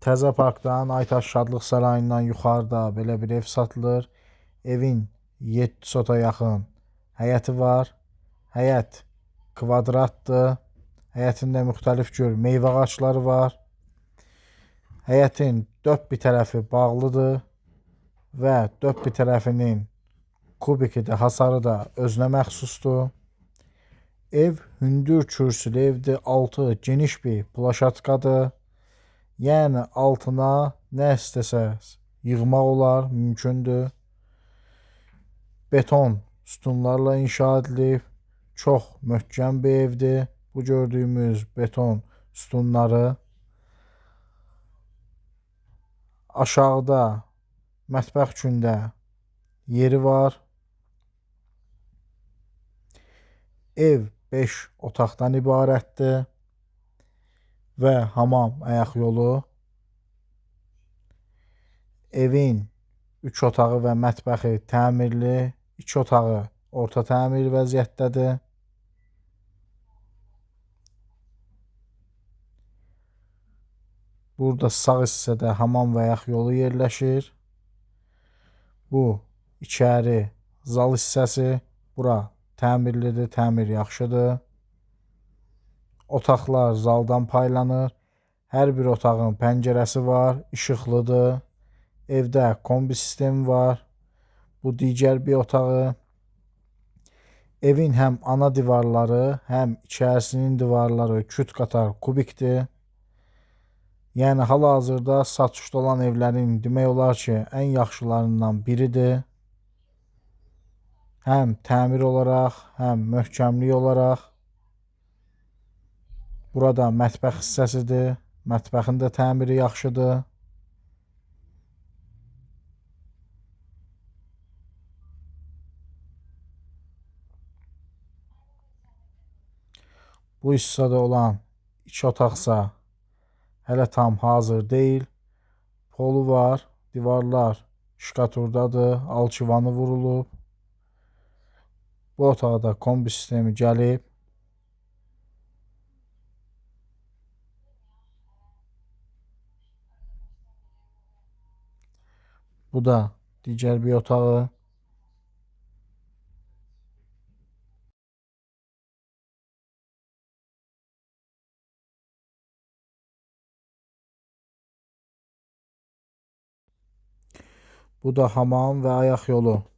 Təzə Parkdan Aytaş Şadlıq Sarayından yuxarıda belə bir ev satılır. Evin 7 sota yaxın həyəti var. Həyət kvadratdır. Həyətində müxtəlif cür meyvə ağacları var. Həyətin dörd bir tərəfi bağlıdır və dörd bir tərəfinin kubiki də, hasarı da özünə məxsusdur. Ev hündür kürsülü evdir. Altı geniş bir plaşatkadır. Yəni altına nə istəsəz yığmaq olar, mümkündür. Beton sütunlarla inşa edilib. Çox möhkəm bir evdir. Bu gördüyümüz beton sütunları. Aşağıda mətbəx üçündə yeri var. Ev 5 otaqdan ibarətdir və hamam ayaq yolu. Evin 3 otağı və mətbəxi təmirli, 2 otağı orta təmir vəziyyətdədir. Burada sağ hissədə hamam və ayaq yolu yerləşir. Bu içəri zal hissəsi. Bura təmirlidir, təmir yaxşıdır. Otaqlar zaldan paylanır. Hər bir otağın pəncərəsi var, işıqlıdır. Evdə kombi sistemi var. Bu digər bir otağı. Evin həm ana divarları, həm içərisinin divarları küt qatar kubikdir. Yəni hal-hazırda satışda olan evlərin demək olar ki, ən yaxşılarından biridir. Həm təmir olaraq, həm möhkəmlik olaraq. Burada mətbəx hissəsidir. Mətbəxin də təmiri yaxşıdır. Bu hissədə olan 2 otaqsa hələ tam hazır deyil. Polu var. Divarlar şkaturdadır. Alçıvanı vurulub. Bu otağa da kombi sistemi gəlib. Bu da digər bir otağı. Bu da hamam və ayaq yolu.